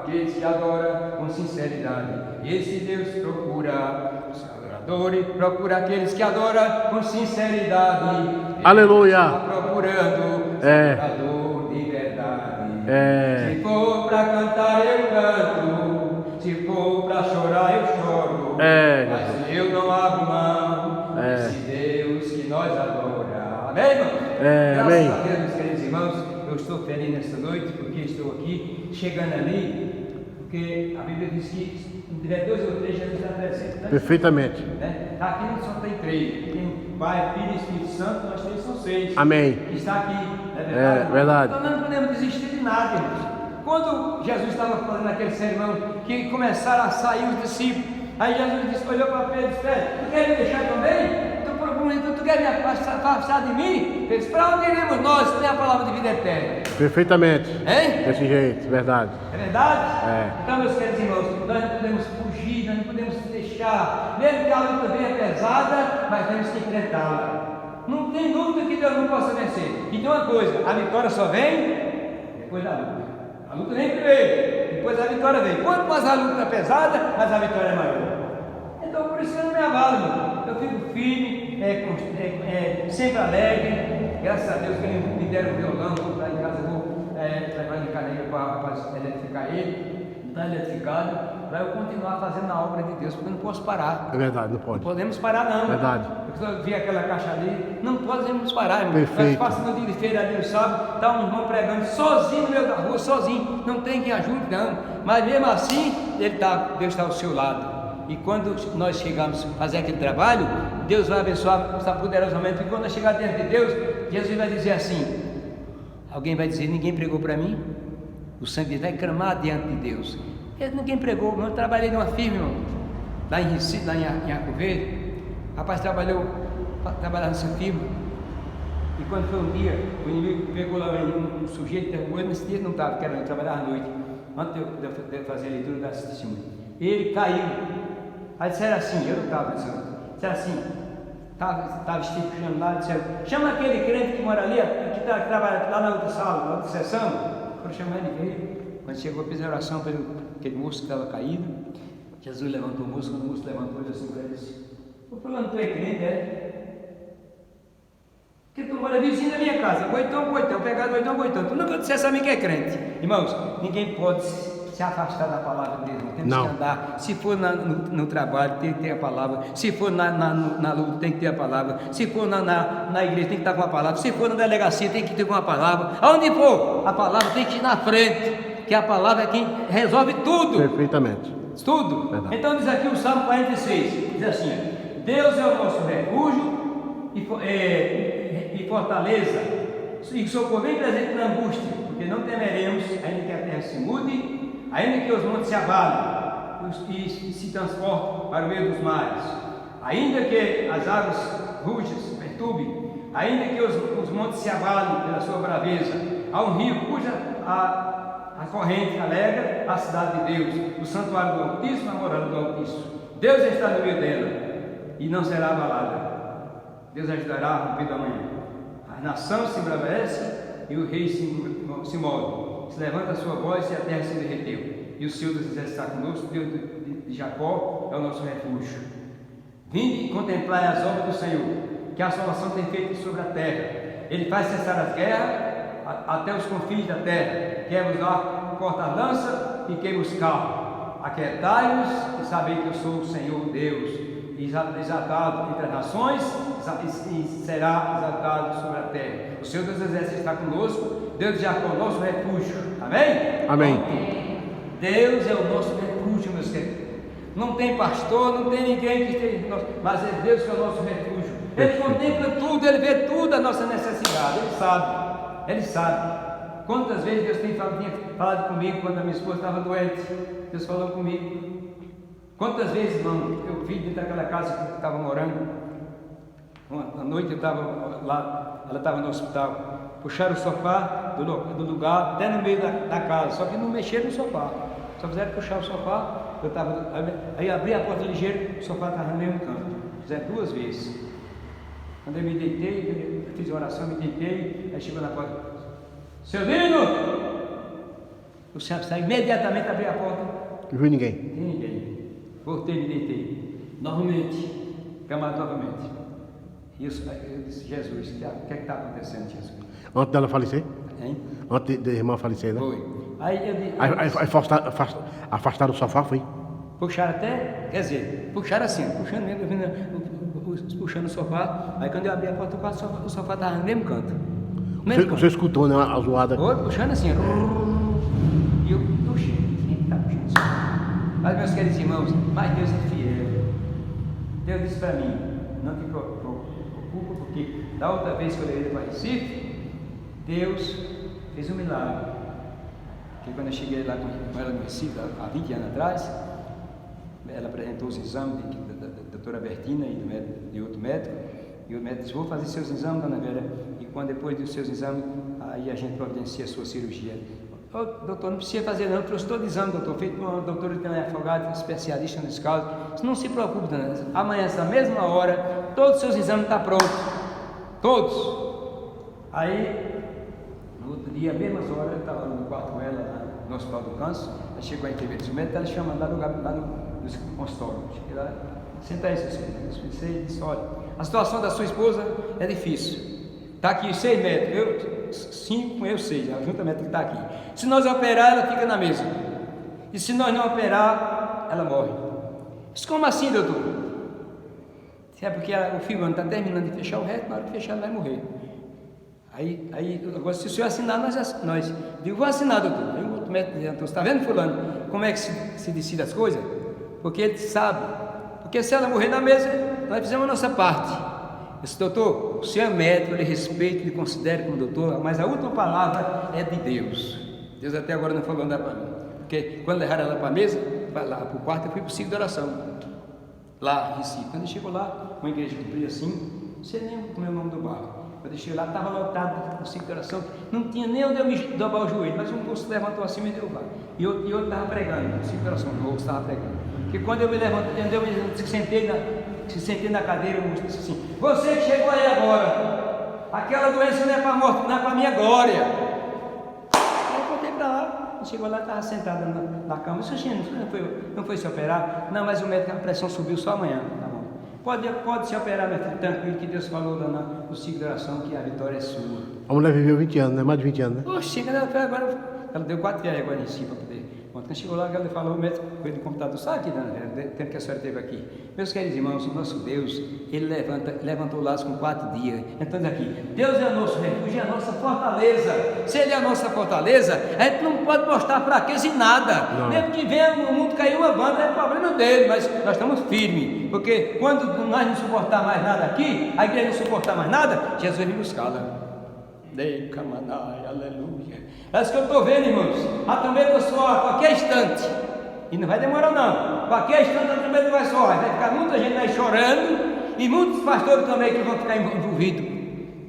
aqueles que adoram com sinceridade. Esse Deus procura os adoradores, procura aqueles que adoram com sinceridade. Aleluia. Ele está procurando adorador de verdade. Se for para cantar, eu canto. Se for para chorar, eu choro. Mas eu não abro mão desse Deus que nós adoramos. Amém, irmão? Graças a Deus, meus queridos irmãos, eu estou feliz nesta noite porque estou aqui, chegando ali, porque a Bíblia diz que onde tiver 2 ou 3, Jesus está presente. Perfeitamente. Está aqui não só tem 3, tem Pai, Filho e Espírito Santo, nós 3 são 6. Amém. Que está aqui, não é verdade? Verdade. Então não podemos desistir de nada, irmãos. Quando Jesus estava fazendo aquele sermão, que começaram a sair os discípulos, aí Jesus disse, olhou para Pedro e disse, Pedro, tu quer me deixar também? Tu quer me afastar de mim? Ele disse, para onde iremos nós que tem a palavra de vida eterna? Perfeitamente. Hein? Desse jeito, verdade. É verdade? É. Então, meus queridos irmãos, nós não podemos fugir, nós não podemos deixar, mesmo que a luta venha pesada, mas temos que enfrentá-la. Não tem luta que Deus não possa vencer. E tem uma coisa, a vitória só vem depois da luta. A luta vem primeiro, depois a vitória vem. Quanto mais a luta é pesada, mais a vitória é maior. Então por isso eu não me abalo, irmão. Eu fico firme, sempre alegre. Graças a Deus que me deram o violão, vou lá em casa, vou levar em casa para eletrificar ele, está eletrificado, para eu continuar fazendo a obra de Deus, porque eu não posso parar. É verdade, não pode. Não podemos parar não. Verdade. Eu vi aquela caixa ali, não podemos parar, irmão. Perfeito. Nós passamos no dia de feira ali no sábado, está um irmão pregando sozinho no meio da rua, sozinho, não tem quem ajude não. Mas mesmo assim, Deus está ao seu lado. E quando nós chegamos a fazer aquele trabalho, Deus vai abençoar poderosamente. E quando nós chegar diante de Deus, Jesus vai dizer assim, alguém vai dizer, ninguém pregou para mim? O sangue vai clamar diante de Deus. Ninguém pregou, eu trabalhei numa firma, irmão, lá em Recife, lá em Arco Verde. Rapaz trabalhava nessa firma. E quando foi um dia, o inimigo pegou lá um sujeito, derrubou ele, nesse dia não estava, porque eu trabalhava à noite, antes de eu fazer a leitura da testemunha. Ele caiu. Aí disseram assim, eu não estava pensando, disseram assim, estava Steve puxando lá, disseram, chama aquele crente que mora ali, que trabalha lá na outra sala, na outra sessão. Foram chamar ele veio. Quando chegou, fez a oração para aquele moço que estava caído. Jesus levantou o moço, quando o moço levantou, ele assim para ele disse, o fulano, tu é crente, Porque tu mora vizinho da minha casa, goitão, pegado, goitão. Tu nunca dissesse a mim que é crente. Irmãos, ninguém pode se afastar da palavra de Deus, temos que andar. Se for no trabalho, tem que ter a palavra. Se for na luta, tem que ter a palavra. Se for na igreja, tem que estar com a palavra. Se for na delegacia, tem que ter com a palavra. Aonde for, a palavra tem que ir na frente, que a palavra é quem resolve tudo. Perfeitamente. Tudo. Verdade. Então diz aqui o Salmo 46, diz assim, Deus é o nosso refúgio e fortaleza, e socorro bem presente na angústia, porque não temeremos, ainda que a terra se mude, ainda que os montes se abalem e se transportem para o meio dos mares, ainda que as águas rujas se perturbem, ainda que os montes se abalem pela sua braveza, há um rio cuja a corrente alegra a cidade de Deus, o santuário do Altíssimo, a morada do Altíssimo. Deus está no meio dela e não será abalada. Deus ajudará a romper da manhã. A nação se embravece e o rei se move. Se levanta a sua voz e a terra se derreteu. E o Senhor dos Exércitos está conosco, Deus de Jacó é o nosso refúgio. Vinde e contemplai as obras do Senhor, que a salvação tem feito sobre a terra. Ele faz cessar as guerras até os confins da terra. Quer-vos dar corta-lança e queima os carros. Aquietai-vos e sabei que eu sou o Senhor Deus, exaltado entre as nações e será exaltado sobre a terra. O Senhor dos Exércitos está conosco, Deus de Jacó é o nosso refúgio. Amém? Amém. Deus é o nosso refúgio, meus queridos. Não tem pastor, não tem ninguém que esteja, mas é Deus que é o nosso refúgio. Ele contempla tudo, Ele vê tudo a nossa necessidade, Ele sabe. Quantas vezes Deus tinha falado comigo quando a minha esposa estava doente? Deus falou comigo. Quantas vezes, irmão, eu vi dentro daquela casa que eu estava morando. Uma noite eu estava lá, ela estava no hospital. Puxaram o sofá do lugar até no meio da casa, só que não mexeram no sofá. Só fizeram puxar o sofá. Aí abri a porta ligeiro, o sofá estava no mesmo canto. Fizeram 2 vezes. Quando eu me deitei, eu fiz a oração, me deitei, aí chegou na porta. Seu Nino! O senhor sai imediatamente, abri a porta. Não viu ninguém. Tem ninguém. Voltei, me deitei. Novamente. Camado novamente. E eu disse, Jesus, o que é que está acontecendo, Jesus? Antes dela falecer? Hein? Antes da irmã falecer, né? Foi. Aí eu disse. Aí afastaram o sofá, foi? Puxaram até, quer dizer, puxaram assim, puxando mesmo, puxando o sofá. Aí quando eu abri a porta, o sofá estava no mesmo canto. Você escutou, né? A zoada. Foi puxando assim. E eu, oxe, quem é que está puxando isso? Mas, meus queridos irmãos, mas Deus é fiel. Deus disse para mim, não te preocupa, porque da outra vez que eu levei para Recife, Deus fez um milagre. Porque quando eu cheguei lá com ela no Recife, há 20 anos atrás, ela apresentou os exames da doutora Bertina e de outro médico, e o médico disse, vou fazer seus exames, dona Vera, e quando depois dos seus exames, aí a gente providencia a sua cirurgia. Oh, doutor, não precisa fazer não, eu trouxe todo o exame, doutor, feito por uma doutora que tem afogado, especialista nesse caso. Não se preocupe, dona, amanhã, essa mesma hora, todos os seus exames estão prontos, todos. Aí, no outro dia, às mesmas horas, eu estava no quarto com ela, lá no Hospital do Câncer, aí chegou a entrevista, o médico, ela chama lá no consultório. Cheguei lá, senta aí, seu senhor. Eu disse, olha, a situação da sua esposa é difícil. Está aqui 6 metros, eu 5, eu 6, a junta médica está aqui. Se nós operar, ela fica na mesa. E se nós não operar, ela morre. Isso como assim, doutor? É porque o fibroso está terminando de fechar o reto, na hora de fechar ela vai morrer. Aí agora se o senhor assinar, nós digo, vou assinar, doutor. Aí o outro médico diz, você está vendo, fulano, como é que se decide as coisas? Porque ele sabe. Porque se ela morrer na mesa, nós fizemos a nossa parte. Eu disse, doutor, o senhor é médico, eu lhe respeito, lhe considero como doutor, mas a última palavra é de Deus. Deus até agora não falou nada para mim. Porque quando levaram ela para a mesa, lá para o quarto, eu fui para o ciclo de oração. Lá em Recife. Quando eu chego lá, uma igreja comprida assim, não sei nem como é o nome do bairro. Quando eu cheguei lá, estava lotado o ciclo de oração, não tinha nem onde eu me dobrar o joelho, mas um moço levantou assim e me deu lá. E outro estava pregando, o ciclo de oração, o moço estava pregando. Porque quando eu me levantei, eu me sentei na cadeira, o moço disse assim, você que chegou aí agora, aquela doença não é para a morte, não é para a minha glória. Aí eu voltei para lá, chegou lá, estava sentada na cama, eu disse, não foi se operar? Não, mas o médico, a pressão subiu só amanhã. Tá bom. Pode se operar, meu filho, tranquilo, que Deus falou lá no ciclo de oração que a vitória é sua. A mulher viveu 20 anos, né? Mais de 20 anos, né? Oxe, ela deu 4 dias agora em si para poder. Quando chegou lá, ela falou, o médico foi do computador, sabe aqui, né? Tempo que a senhora esteve aqui. Meus queridos irmãos, o nosso Deus, Ele levantou Lázaro com 4 dias. Então, aqui, Deus é o nosso refúgio, é a nossa fortaleza. Se Ele é a nossa fortaleza, a gente não pode mostrar fraqueza em nada. Não. Mesmo que venha no mundo cair uma banda, é problema dele, mas nós estamos firmes. Porque quando nós não suportar mais nada aqui, a igreja não suportar mais nada, Jesus vem buscá-la. Dei, camanai, aleluia. É isso que eu estou vendo, irmãos. A trombeta soa a qualquer instante. E não vai demorar não. Qualquer instante a trombeta vai soar. Vai ficar muita gente aí chorando. E muitos pastores também que vão ficar envolvidos.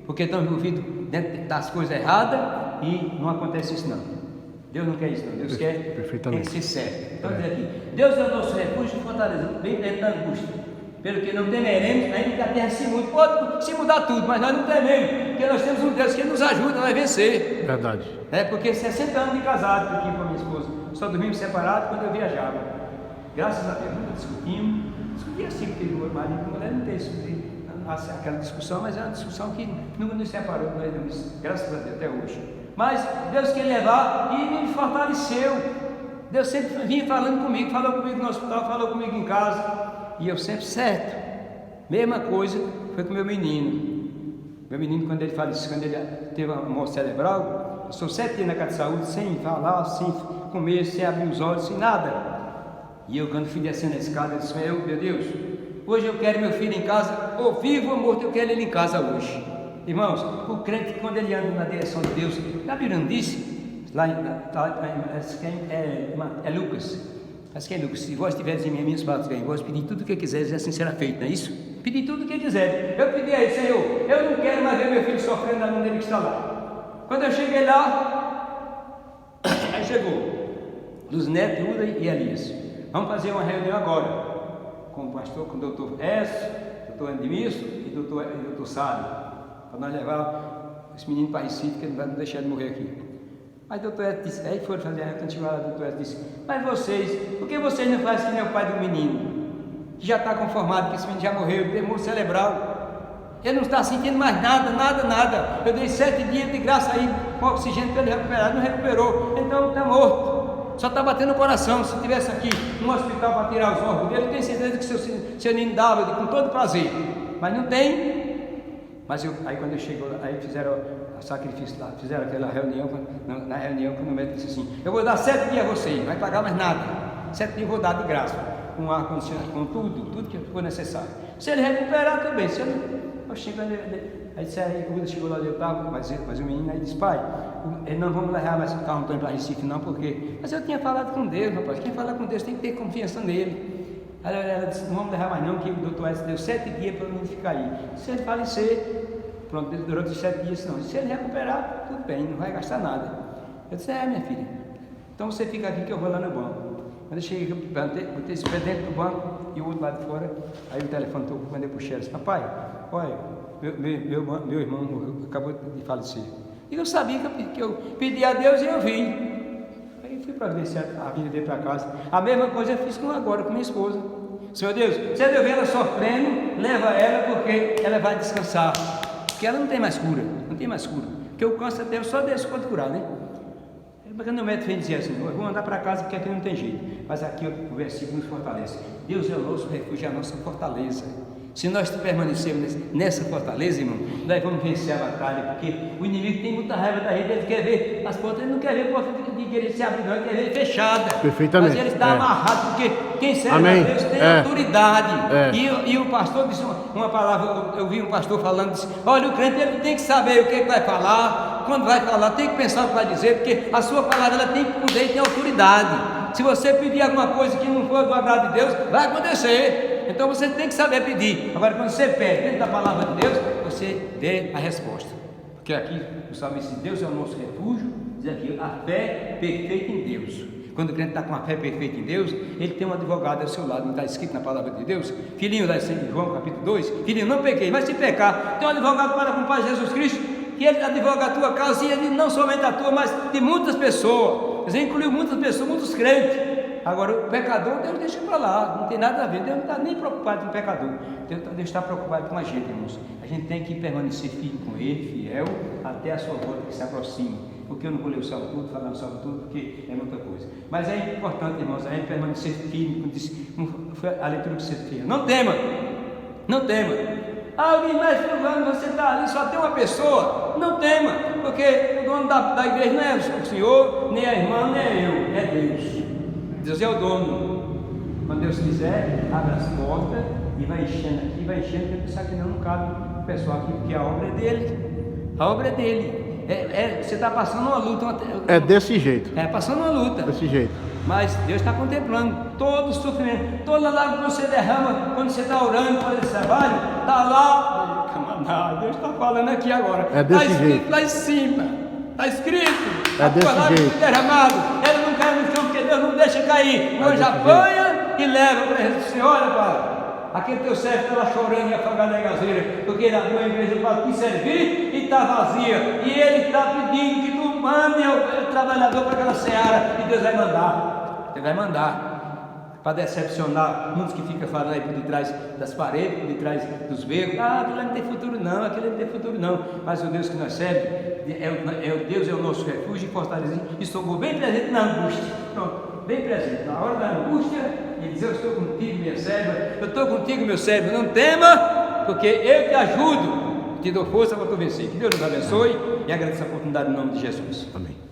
Porque estão envolvidos dentro das coisas erradas. E não acontece isso não. Deus não quer isso não. Deus quer tem que ser certo. Então diz aqui. Deus é o nosso refúgio e fortaleza. Bem dentro da angústia. Pelo que não temeremos, ainda que a terra se mude, pode se mudar tudo, mas nós não tememos, porque nós temos um Deus que nos ajuda, nós vencer. Verdade. É porque 60 anos de casado aqui com a minha esposa, só dormimos separados quando eu viajava. Graças a Deus, nunca discutia assim, porque o marido e a mulher não tem isso, aquela discussão, mas é uma discussão que nunca nos separou, nós dormimos, graças a Deus, até hoje. Mas Deus quer levar e me fortaleceu. Deus sempre vinha falando comigo, falou comigo no hospital, falou comigo em casa. E eu sempre certo. Mesma coisa foi com meu menino. Meu menino, quando ele faleceu, quando ele teve uma morte cerebral, passou 7 dias na casa de saúde, sem falar, sem comer, sem abrir os olhos, sem nada. E eu, quando fui descendo a escada, eu disse, meu Deus, hoje eu quero meu filho em casa, ou vivo ou morto, eu quero ele em casa hoje. Irmãos, o crente, quando ele anda na direção de Deus, a Bíblia não disse, lá é Lucas. Mas quem, Lucas, se vós tiveres em mim, minhas palavras em vós, pedir tudo o que quiseres, assim será feito, não é isso? Pedir tudo o que quiseres. Eu pedi a ele, Senhor, eu não quero mais ver meu filho sofrendo na mão dele que está lá. Quando eu cheguei lá, aí chegou Luz Neto, Uda e Elias. Vamos fazer uma reunião agora com o pastor, com o doutor Écio, doutor Edmilson e doutor Sábio, para nós levar esse menino para Recife, que ele não vai deixar de morrer aqui. Aí o doutor Edson disse, aí foram fazer, quando chegou lá, o doutor Edson disse, mas vocês, por que vocês não fazem que nem o pai do menino? Que já está conformado, que esse menino já morreu, temor cerebral. Ele não está sentindo mais nada, nada, nada. Eu dei 7 dias de graça aí, com oxigênio para ele recuperar, não recuperou, então está morto. Só está batendo no coração. Se estivesse aqui no hospital para tirar os órgãos dele, eu tenho certeza que seu menino dava com todo prazer. Mas não tem. Mas aí quando eu chego lá, aí fizeram o sacrifício lá, fizeram aquela reunião, na reunião quando o médico disse assim, eu vou dar 7 dias a você, não vai pagar mais nada. 7 dias eu vou dar de graça, com ar condicionado, com tudo que for necessário. Se ele recuperar, tudo bem. Se ele não, eu chego aí disse, aí quando chegou lá, eu estava, mas o menino aí disse, pai, não vamos levar mais o carro Antônio para Recife não, porque... Mas eu tinha falado com Deus, rapaz, quem fala com Deus tem que ter confiança nele. Aí ela disse, não vamos levar mais não, que o doutor Edson deu 7 dias para o menino ficar aí. Se ele falecer, pronto, durante os 7 dias não. Se ele recuperar, tudo bem, não vai gastar nada. Eu disse, minha filha, então você fica aqui que eu vou lá no banco. Quando eu cheguei, eu botei esse pé dentro do banco e o outro lado de fora, aí o telefone tocou, quando eu puxei, ela disse, papai, olha, meu irmão acabou de falecer. E eu sabia que eu pedi a Deus e eu vim. Aí fui para ver se a vida dele para casa. A mesma coisa eu fiz agora com minha esposa. Senhor Deus, se eu ver ela sofrendo, leva ela porque ela vai descansar. Porque ela não tem mais cura, não tem mais cura. Porque o câncer dele só Deus pode curar, né? Porque o médico vem dizer assim, eu vou andar para casa porque aqui não tem jeito. Mas aqui o versículo nos fortalece. Deus é o nosso refúgio, é a nossa fortaleza. Se nós permanecermos nessa fortaleza, irmão, nós vamos vencer a batalha, porque o inimigo tem muita raiva da gente, ele quer ver as portas, ele não quer ver a porta de querer se abrir, não, ele quer ver fechada. Perfeitamente. Mas ele está amarrado, porque quem serve a Deus tem autoridade. E o pastor disse uma palavra, eu vi um pastor falando, disse, olha, o crente ele tem que saber o que vai falar, quando vai falar, tem que pensar o que vai dizer, porque a sua palavra ela tem poder e tem autoridade. Se você pedir alguma coisa que não for do agrado de Deus, vai acontecer. Então você tem que saber pedir. Agora, quando você pede dentro da palavra de Deus, você dê a resposta. Porque aqui o salmista diz, Deus é o nosso refúgio, diz aqui, a fé perfeita em Deus. Quando o crente está com a fé perfeita em Deus, ele tem um advogado ao seu lado, não está escrito na palavra de Deus? Filhinho, lá em João capítulo 2, filhinho, não pequei, mas se pecar, tem um advogado para com o Pai Jesus Cristo, que ele advoga a tua causa, e ele não somente a tua, mas de muitas pessoas. Ele incluiu muitas pessoas, muitos crentes. Agora, o pecador, Deus deixa para lá, não tem nada a ver, Deus não está nem preocupado com o pecador, Deus está preocupado com a gente, irmãos. A gente tem que permanecer firme com Ele, fiel, até a sua volta que se aproxime, porque eu não vou ler o salmo todo, falar o salmo todo, porque é muita coisa. Mas é importante, irmãos, a gente permanecer firme, como foi a leitura que você fez. Não tema, não tema. Alguém mais fulano, você está ali, só tem uma pessoa, não tema, porque o dono da igreja não é o senhor, nem a irmã, nem eu, é Deus. Deus é o dono. Quando Deus quiser, abre as portas e vai enchendo aqui, vai enchendo, porque pensar que não cabe o pessoal aqui, porque a obra é dele. A obra é dele. Você está passando uma luta. É desse jeito. É, passando uma luta. Desse jeito. Mas Deus está contemplando todo o sofrimento, toda a lágrima que você derrama quando você está orando para esse trabalho, está lá. Camarada, Deus está falando aqui agora. É desse jeito. Está escrito lá em cima. Está escrito. É desse jeito. Derramado. Ele não cai no chão porque Deus não deixa cair. Nós apanha e leva para Jesus. Você olha, Pai. Aquele teu servo está lá chorando e afogado na gazeira, porque ele abriu a igreja para te servir e está vazia. E ele está pedindo que tu mande o trabalhador para aquela seara, e Deus vai mandar. Ele vai mandar para decepcionar muitos que ficam falando aí por detrás das paredes, por detrás dos becos. Aquilo não tem futuro não, aquilo não tem futuro não. Mas o Deus que nós servemos, Deus é o nosso refúgio e fortaleza. Estou bem presente na angústia. Pronto, bem presente. Na hora da angústia, ele diz, eu estou contigo, minha serva, eu estou contigo, meu servo, não tema, porque eu te ajudo, te dou força para tu vencer. Que Deus nos abençoe e agradeço a oportunidade em nome de Jesus. Amém.